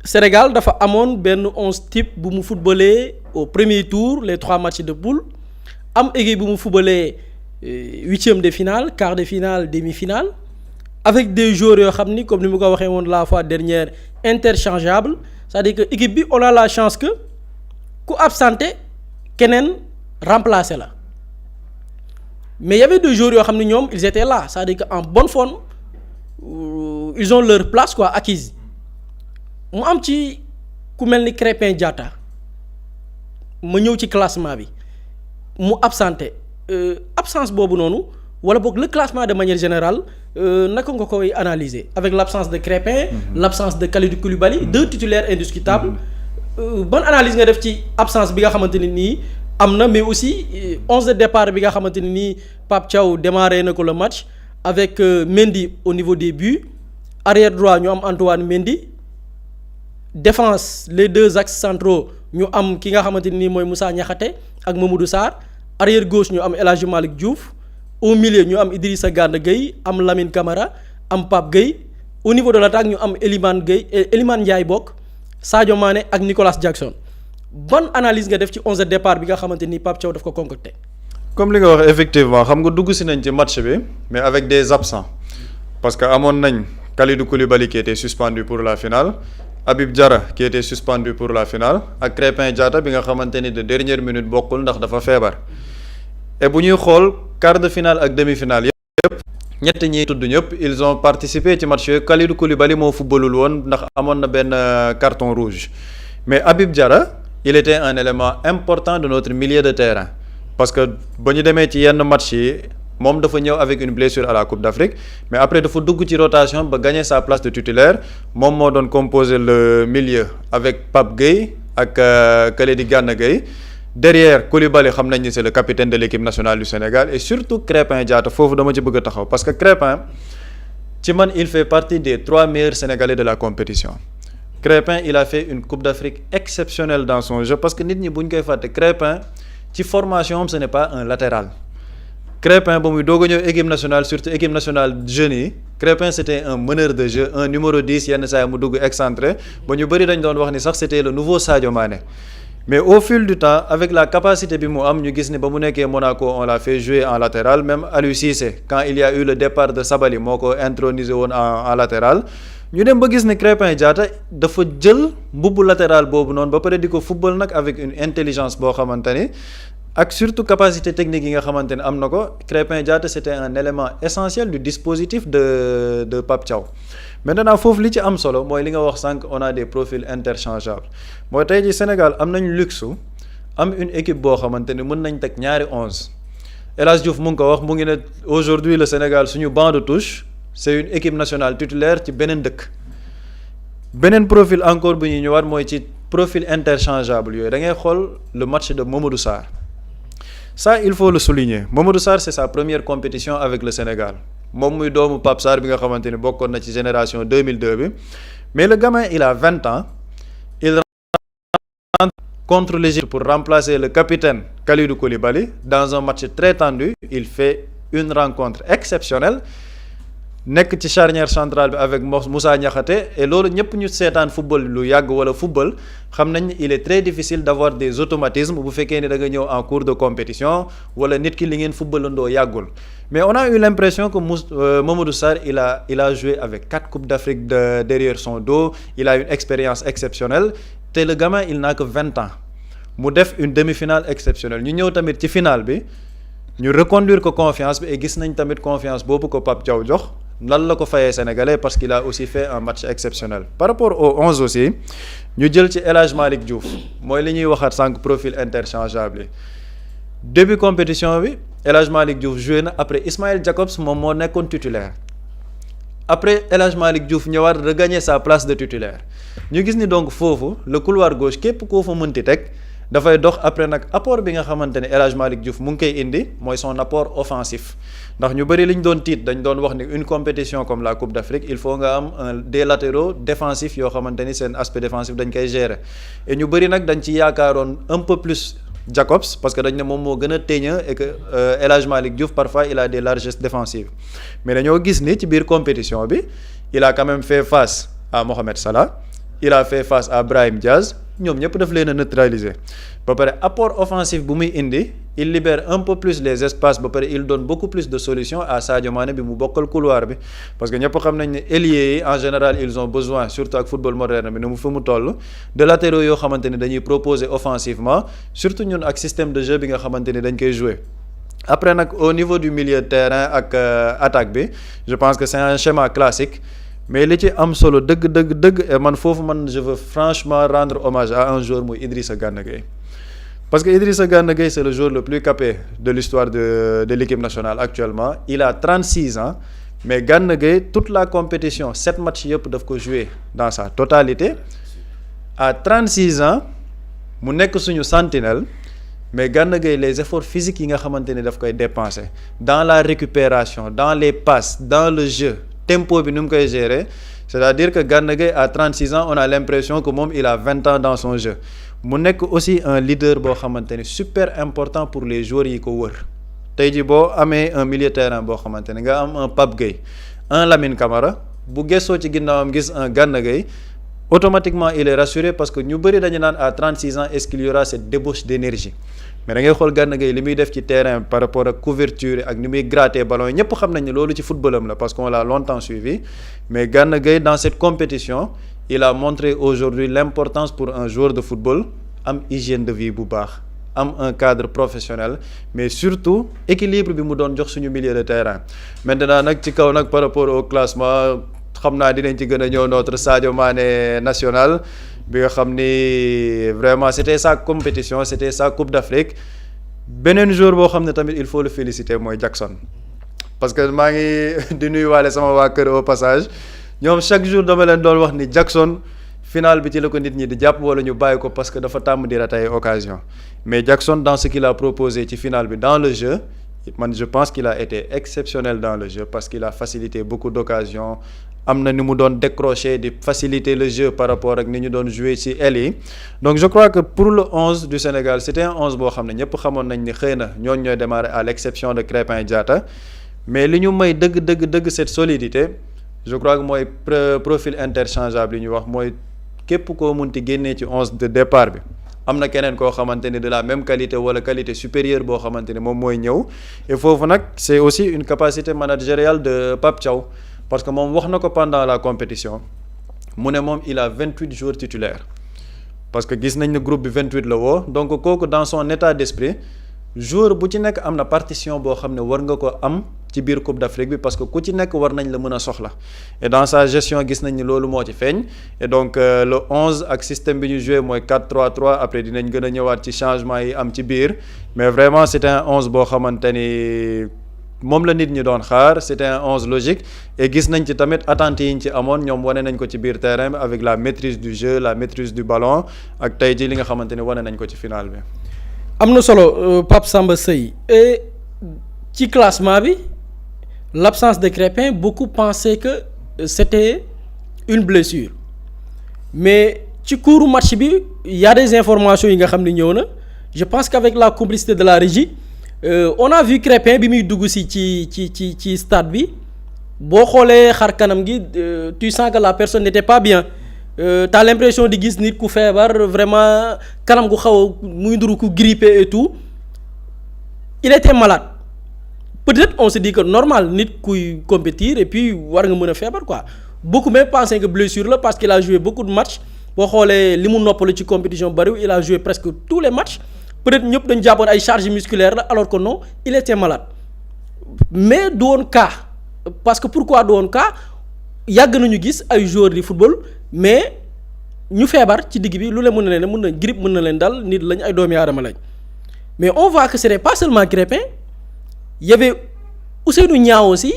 Sénégal dafa amoon benn 11 type bu mu footballé au premier tour les 3 matchs de poule am équipe bu mu footballé huitième de finale quart de finale demi-finale avec des joueurs yoo xam ni comme ni mu ko waxee woon la fois dernière interchangeable c'est-à-dire que équipe bi on a la chance que ku absenté keneen remplacé la mais y avait des joueurs yoo xam ni ñoom ils étaient là c'est-à-dire que en bonne forme ils ont leur place quoi acquise mu am ci ku mel ni Crépin Diatta ma ñëw ci classement bi mu absenté absence boobu noonu wala boog le classement de manière générale naka nga koy analyser avec l'absence de Crépin l'absence de Kalidou Koulibaly deux titulaires indiscutables bonne analyse nga def ci absence bi nga xamante ne nii am na mais aussi 11 de départ bi nga xamante ne nii Pape Thiaw démarré na ko le match avec Mendy au niveau des buts arrière droit ñu am Antoine Mendy défense les deux axes centraux ñu am ki nga xamante ni mooy Moussa Niakhaté ak Mamadou Sarr arrière gauche ñu am El Hadji Malick Diouf au milieu ñu am Idrissa Gana Gueye am Lamine Camara am Pape Gueye au niveau de l'attaque ñu am Elimane Ndiaye bokk Sadio Mané ak Nicolas Jackson bonne analyse nga def ci 11 de départ bi nga xamante ni Pape Thiaw daf ko concocté. comme li nga wax effectivement xam nga dugg si nañ ci match bi mais avec des absents parce que amoon nañ Kalidou Koulibaly qui était suspendu pour la finale. Habib Diarra qui était suspendu pour la finale ak Crépin Diatta bi nga xamante ni de dernière minute bokkul ndax dafa feebar et bu ñuy xool quart de finale ak demi-finale yëpp ñett ñiy tudd ñëpp ils ont participé ci match yooyu Kalidou Koulibaly moo footballul woon ndax amoon na benn carton rouge mais Habib Diarra il était un élément important de notre milieu de terrain parce que ba ñu demee ci yenn match yi moom dafa ñëw avec une blessure à la Coupe d'Afrique mais après dafa dugg ci rotation ba gagner sa place de titulaire moom moo doon composer le milieu avec Pape Gueye ak Kalidou Gana Gueye derrière Koulibaly xam nañ ni c'est le capitaine de l'équipe nationale du Sénégal et surtout Crépin Diatta foofu dama ci bëgg a taxaw parce que Crépin ci man il fait partie des 3 meilleurs Sénégalais de la compétition Crépin il a fait une Coupe d'Afrique exceptionnelle dans son jeu parce que nit ñi bu ñu koy fàtte Crépin ci formation am ce n'est pas un latéral Crépin ba muy doog a ñëw équipe nationale surtout équipe nationale jeunes yi Crépin c'était un meneur de jeu un numéro 10 yenn saa yi mu dugg excentré ba ñu bëri dañ doon wax ni sax c'était le nouveau Sadio Mané mais au fil du temps avec la capacité bi mu am ñu gis ni ba mu nekkee Monaco on l'a fait jouer en latéral même Aliou Cissé quand il y a eu le départ de Sabaly moo ko intronisé woon en latéral ñu dem ba gis ni Crépin Diatta dafa jël mbubbu latéral boobu noonu ba pare di ko football nag avec une intelligence boo xamante ni ak surtout capacité technique yi nga xamante ne am na ko Crépin Diatta c'était un élément essentiel du dispositif de Pape Thiaw maintenant foofu li ci am solo mooy li nga wax sànq on a des profils interchangeables mooy tey ji Sénégal am nañ luxe am une équipe boo xamante ni mën nañ teg ñaari 11 El Hadj Diouf mu ngi ko wax mu ngi ne aujourd'hui le Sénégal suñu banc de touche c'est une équipe nationale titulaire ci beneen dëkk beneen profil encore bu ñuy ñëwaat mooy ci profil interchangeable yooyu da ngay xool le match de Mamadou Sarr ça il faut le souligner Mamadou Sarr c'est sa première compétition avec le Sénégal moom muy doomu Pape Sarr bi nga xamante ni bokkoon na ci génération 2002 bi mais le gamin il a 20 ans il rentre contre l'Égypte pour remplacer le capitaine Kalidou Koulibaly dans un match très tendu il fait une rencontre exceptionnelle nekk ci charnière centrale bi avec Moussa Niakhaté et loolu ñëpp ñu seetaan football lu yàgg wala football xam nañ il est très difficile d'avoir des automatismes bu fekkee ni da nga ñëw en cours de compétition wala nit ki li ngeen footballandoo yàggul mais on a eu l'impression que Mamadou Sarr il a joué avec 4 coupes d'Afrique derrière son dos il a une expérience exceptionnelle te le gamin il n'a que 20 ans mu def une demi-finale exceptionnelle ñu ñëw tamit ci finale bi ñu reconduire ko confiance bi et gis nañ tamit confiance boobu ko Pape Thiaw jox lan la ko fayee sénégalais parce qu'il a aussi fait un match exceptionnel par rapport aux 11 aussi ñu jël ci El Hadj Malick Diouf mooy li ñuy waxaat sànq profil interchangeable yi début compétition bi El Hadj Malick Diouf joué na après Ismaël Jacobs moom moo nekkoon titulaire après El Hadj Malick Diouf ñëwaat regagner sa place de titulaire ñu gis ni donc foofu le couloir gauche képp koo fa mënti teg dafay dox après nag apport bi nga xamante ne El Hadj Malick Diouf mu ngi koy indi mooy son apport offensif ndax ñu bëri li ñu doon tiit dañ doon wax ni une compétition comme la Coupe d'Afrique il faut nga am des latéraux défensifs yoo xamante ni seen aspect défensif dañ koy gérer et ñu bëri nag dañ ci yaakaaroon un peu plus Jacobs parce que dañ ne moom moo gën a téeña et que El Hadj Malick Diouf parfois il a des largesses défensives mais dañoo gis ni ci biir compétition bi il a quand même fait face à Mohamed Salah il a fait face à Brahim Diaz ñoom ñëpp daf leen a neutraliser ba pare apport offensif bu muy indi il libère un peu plus les espaces ba pare il donne beaucoup plus de solutions à Sadio Mané bi mu bokkal couloir bi parce que ñëpp xam nañ ne ailiers yi en général ils ont besoin surtout ak football moderne bi ni mu fi mu toll de latéraux yoo xamante ni dañuy proposer offensivement surtout ñun ak système de jeu bi nga xamante ni dañ koy jouer. Après nag au niveau du milieu de terrain ak attaque bi je pense que c'est un schéma classique mais li ci am solo dëgg et man foofu man je veux franchement rendre hommage à un joueur muy Idrissa Gana Gueye parce que Idrissa Gana Gueye c'est le joueur le plus capé de l'histoire de l'équipe nationale actuellement il a 36 ans mais Gana Gueye toute la compétition 7 matchs yëpp daf ko jouer dans sa totalité à 36 ans mu nekk suñu sentinelle mais Gana Gueye les efforts physiques yi nga xamante ni daf koy dépenser dans la récupération dans les passes dans le jeu tempo bi nu mu koy gérer c'est-à-dire que Gana Gueye à 36 ans on a l'impression que moom il a 20 ans dans son jeu mu nekk aussi un leader boo xamante ni super important pour les joueurs yi ko wër tey jii boo amee un milieu terrain boo xamante ni nga am un Pape Gueye un Lamine Camara bu gëstoo ci ginnaawam gis un Gana Gueye automatiquement il est rassuré parce que ñu bëri dañu naan à 36 ans est-ce qu'il y aura cette débauche d'énergie mais da ngay xool Gana Gueye li muy def ci terrain par rapport ak couverture ak ni muy gratter ballon yi ñëpp xam nañ ne loolu ci footballam la parce qu'on l'a longtemps suivi mais Gana Gueye dans cette compétition il a montré aujourd'hui l'importance pour un joueur de football am hygiène de vie bu baax am un cadre professionnel mais surtout équilibre bi mu doon jox suñu milieu de terrain maintenant nag ci kaw nag par rapport au classement xam naa dinañ ci gën a ñëw notre Sadio Mané national bi nga xam ni vraiment c'était sa compétition c'était sa Coupe d'Afrique beneen joueur boo xam ne tamit il faut le féliciter mooy Jackson parce que maa ngi di nuyuwaale sama waa kër au passage ñoom chaque jour dama leen doon wax ni Jackson final bi ci la ko nit ñi di jàpp wala ñu bàyyi ko parce que dafa tàmm di rater occasion mais Jackson dans ce qu'il a proposé ci final bi dans le jeu man je pense qu'il a été exceptionnel dans le jeu parce qu'il a facilité beaucoup d'occasions am na ni mu doon décrocher di faciliter le jeu par rapport ak ni ñu doon jouer ci aile yi donc je crois que pour le 11 du Sénégal c'était un 11 boo xam ne ñëpp xamoon nañ ni xëy na ñooñu ñooy démarrer à l'exception de Crépin Diatta mais li ñu may dëgg cette solidité je crois que mooy profil interchangeable yi ñu wax mooy képp koo munti génnee ci 11 de départ bi am na keneen koo xamante ni de la même qualité wala qualité supérieure boo xamante ni moom mooy ñëw et foofu nag c'est aussi une capacité managériale de Pape Thiaw parce que moom wax na ko pendant la compétition mu ne moom il a 28 joueurs titulaires parce que gis nañ ne groupe bi 28 la woo donc kooku dans son état d'esprit joueur bu ci nekk am na partition boo xam ne war nga ko am ci biir Coupe d'Afrique bi parce que ku ci nekk war nañ la mën a soxla et dans sa gestion gis nañ ni loolu moo ci feeñ et donc le 11 ak système bi ñu joué mooy 4-3-3 après dinañ gën a ñëwaat ci changement yi am ci biir mais vraiment c'était un 11 boo xamante ni moom la nit ñi doon xaar c'était un 11 logique et gis nañ ci tamit attentes yi ñu ci amoon ñoom wane nañ ko ci biir terrain bi avec la maîtrise du jeu la maîtrise du ballon ak tey ji li nga xamante ni wane nañ ko ci final bi. am na solo Pape Samba Seye et ci classement bi l'absence de Crépin beaucoup pensaient que c'était une blessure mais ci cours match bi il y a des informations yi nga xam ne ñëw na je pense qu'avec la complicité de la régie on a vu Crépin bi muy dugg si ci stade bi boo xoolee xar kanam gi tu sens que la personne n'était pas bien t'as l'impression di gis nit ku feebar vraiment kanam gu xaw a muy nduru ku grippé et tout il était malade peut-être on se dit que normal nit kuy compétir et puis war nga mën a feebar quoi beaucoup même pensaient que blessure la parce qu'il a joué beaucoup de matchs boo xoolee li mu noppalu ci compétition bariwul il a joué presque tous les matchs peut-être ñëpp dañu jàppoon ay charges musculaires la alors que non il était malade mais du woon cas parce que pourquoi du woon cas yàgg nañu gis ay joueurs di football mais ñu feebar ci digg bi lu leen mën na grippe mën na leen dal nit lañ ay doomi aadama lañ mais on voit que c'était pas seulement Crépin y avait Ousseynou Niang aussi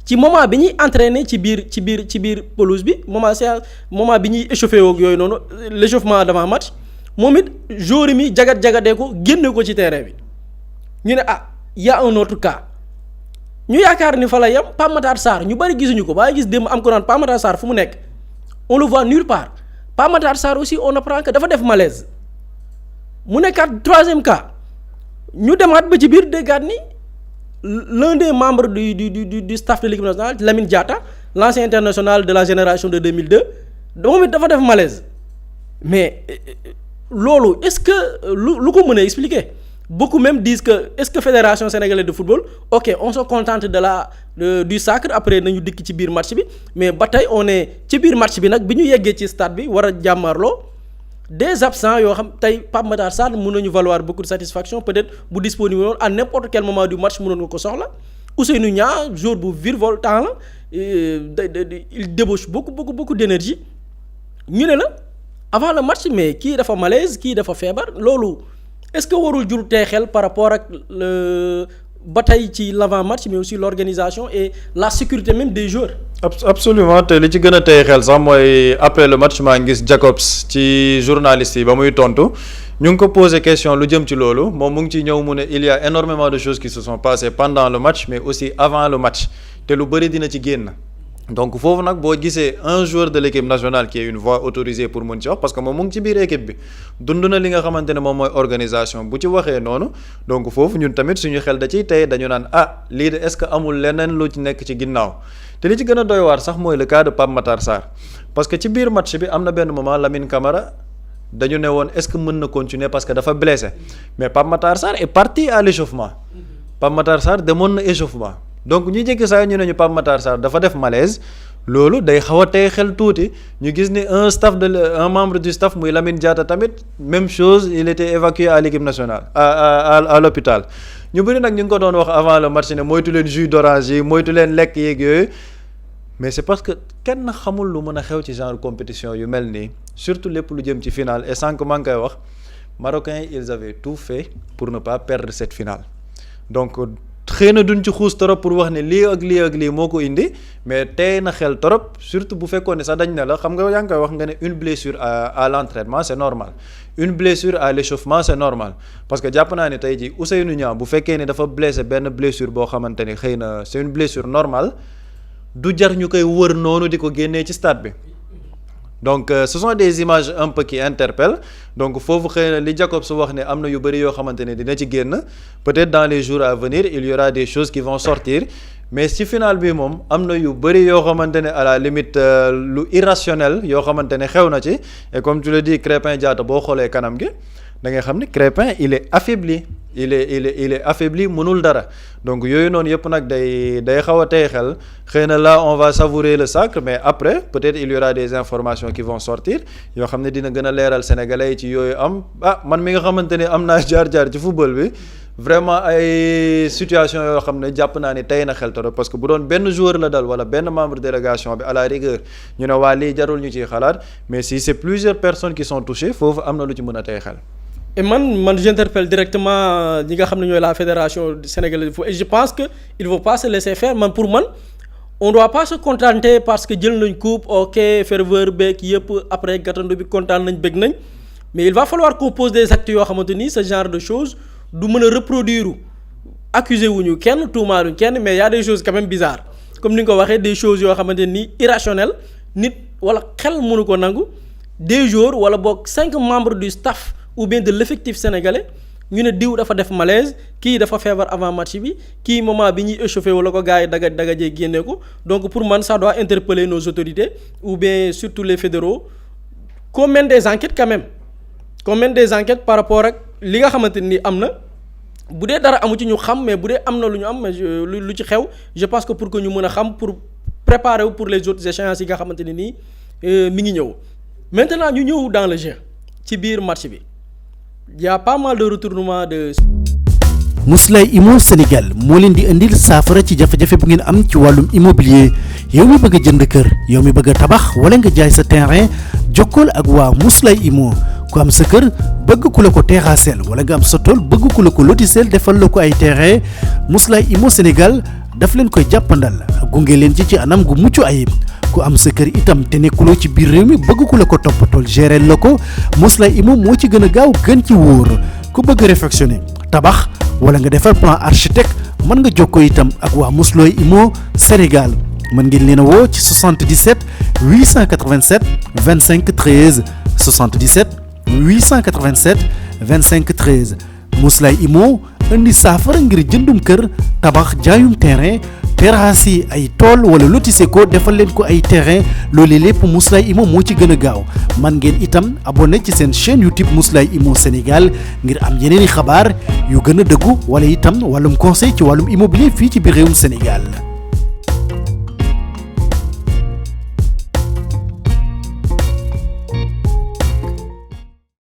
ci moment bi ñuy entraîner ci biir pelouse bi moment bi ñuy échauffé woog yooyu noonu l'échauffement d'avant match moom it joueur mi jagadee ko génne ko ci terrain bi ñu ne y a un autre cas ñu yaakaar ni fa la yam Pape Matar Sarr ñu bari gisuñu ko waaye gis démb am ko naan Pape Matar Sarr fu mu nekk on le voit nulle part Pape Matar Sarr aussi on apprend que dafa def malaise mu nekkaat troisième cas ñu demaat ba ci biir déggaat ni l'un des membres du staff de l'équipe nationale Lamine Diatta l'ancien international de la génération de 2002 moom it dafa def malaise mais loolu est-ce que lu ko mën a expliquer beaucoup même disent que est-ce que fédération sénégalaise de football ok on se contente du sacre après nañu dikk ci biir match bi mais ba tey on est ci biir match bi nag bi ñu yeggee ci stade bi war a jàmmarloo des absents yoo xam tey Pape Matar Sarr mën nañu valoir beaucoup de satisfaction peut-être bu disponible woon à n'importe quel moment du match mënoon nga ko soxla Ousseynou Niang joueur bu virevoltant la il débauche beaucoup d'énergie ñu ne la avant le match mais kii dafa malaise kii dafa feebar loolu est-ce que warul jur tey xel par rapport ak ba tey ci l'avant-match mais aussi l'organisation et la sécurité même des joueurs. Absolument te li ci gën a tey xel sax mooy après le match maa ngi gis Jacobs ci journaliste yi ba muy tontu ñu ngi ko posé question lu jëm ci loolu moom mu ngi ciy ñëw mu ne il y a énormément de choses qui se sont passées pendant le match mais aussi avant le match te lu bëri dina ci génn. donc foofu nag boo gisee un joueur de l'équipe nationale qui est une voix autorisée pour mën ci wax parce que moom mu ngi ci biir équipe bi dund na li nga xamante ne moom mooy organisation bu ci waxee noonu donc foofu ñun tamit suñu xel da ciy tey dañu naan lii de est-ce que amul leneen lu ci nekk ci ginnaaw te li ci gën a doy waar sax mooy le cas de Pape Matar Sarr parce que ci biir match bi am na benn moment Lamine Camara dañu ne woon est-ce que mën na continuer parce que dafa blessé mais Pape Matar Sarr est parti à l'échauffement Pape Matar Sarr demoon na échauffement donc ñu jékki saa ñu ne ñu Pape Matar Sarr dafa def malaise loolu day xaw a tey xel tuuti ñu gis ne un membre du staff muy Lamine Diatta tamit même chose il était évacué à l'équipe nationale à l'hôpital ñu bëri nag ñu ngi ko doon wax avant le match ne moytu leen jus d'orange yi moytu leen lekk yeeg yooyu mais c'est parce que kenn xamul lu mën a xew ci genre compétition yu mel nii surtout lépp lu jëm ci finale et sànq maa ngi koy wax Marocains ils avaient tout fait pour ne pas perdre cette finale donc xëy na duñ ci xuus trop pour wax ne lii ak lii moo ko indi mais tey na xel trop surtout bu fekkoon ne sax dañ ne la xam nga yaa ngi koy wax nga ne une blessure à l'entraînement c'est normal une blessure à l'échauffement c'est normal parce que jàpp naa ne tey jii Ousseynou Niang bu fekkee ne dafa blessé benn blessure boo xamante ni xëy na c'est une blessure normale du jar ñu koy wër noonu di ko génnee ci stade bi donc ce sont des images un peu qui interpellent donc foofu xëy na li Jacobs wax ne am na yu bëri yoo xamante ne dina ci génn peut-être dans les jours à venir il y aura des choses qui vont sortir mais ci final bi moom am na yu bëri yoo xamante ne à la limite lu irrationnel yoo xamante ne xew na ci et comme tu le dis Crépin Diatta boo xoolee kanam gi da ngay xam ni Crépin il est affaibli il est affaibli mënul dara donc yooyu noonu yëpp nag day xaw a tey xel xëy na là on va savourer le sacre mais après peut-être il y aura des informations qui vont sortir yoo xam ne dina gën a leeral sénégalais yi ci yooyu am man mi nga xamante ne am naa jaar-jaar ci football bi vraiment ay situation yoo xam ne jàpp naa ni tey na xel trop parce que bu doon benn joueur la dal wala benn membre délégation bi à la rigueur ñu ne waa lii jarul ñu ciy xalaat mais si c'est plusieurs personnes qui sont touchées foofu am na lu ci mën a tey xel. et man j'interpelle directement ñi nga xam ne ñooy la fédération sénégalaise de football et je pense que il faut pas se laisser faire pour man on doit pas se contenter parce que jël nañ coupe ok ferveur beeg yëpp après gàttandu bi kontaan nañ bëgg nañ mais il va falloir qu'on pose des actes yoo xamante ni ce genre de choses du mën a reproduire accuser wuñu kenn tuumaaluñ kenn mais y a des choses quand même bizarres comme ni nga ko waxee des choses yoo xamante ni irrationnelles nit wala xel mënu ko nangu des joueurs wala boog 5 membres du staff ou bien de l'effectif sénégalais ñu ne diw dafa def malaise kii dafa feebar avant match bi kii moment bi ñuy échauffé wala ko gars yi dagajee génne ko donc pour man ça doit interpeller nos autorités ou bien surtout les fédéraux qu'on mène des enquêtes quand même qu'on mène des enquêtes par rapport ak li nga xamante ni am na bu dee dara amu ci ñu xam mais bu dee am na lu ñu am lu ci xew je pense que pour que ñu mën a xam pour préparer wu pour les autres échéances yi nga xamante ne nii mi ngi ñëw maintenant ñu ñëw dans le jeu ci biir match bi. Il y a pas mal de retournements de. Mously Immo Sénégal moo leen di indil saafara ci jafe-jafe bu ngeen am ci wàllum immobilier yow mi bëgg a jënd kër yow mi bëgg a tabax wala nga jaay sa terrain jokkool ak waa Mously Immo ku am sa kër bëgg ku la ko terrassel wala nga am sa tool bëgg ku la ko lotisel defal la ko ay terrain Mously Immo Sénégal daf leen koy jàppandal gunge leen ci anam gu mucc ayib. ku am sa kër itam te nekkuloo ci biir réew mi bëgg ku la ko toppatool gérer la ko Mously Immo moo ci gën a gaaw gën ci wóor ku bëgg réfectionner tabax wala nga defar plan architecte mën nga jokkoo itam ak waa Mously Immo Sénégal mën ngeen leen a woo ci 77 887 25 13 77 887 25 13 Mously Immo indi saafara ngir jëndum kër tabax jaayum terrain terrasse yi ay tool wala lotissé ko defal leen ko ay terrain loolee lépp Mously Immo moo ci gën a gaaw man ngeen itam abonné ci seen chaîne YouTube Mously Immo Sénégal ngir am yeneeni xabaar yu gën a dëggu wala itam wàllum conseil ci wàllum immobilier fii ci biir réewum Sénégal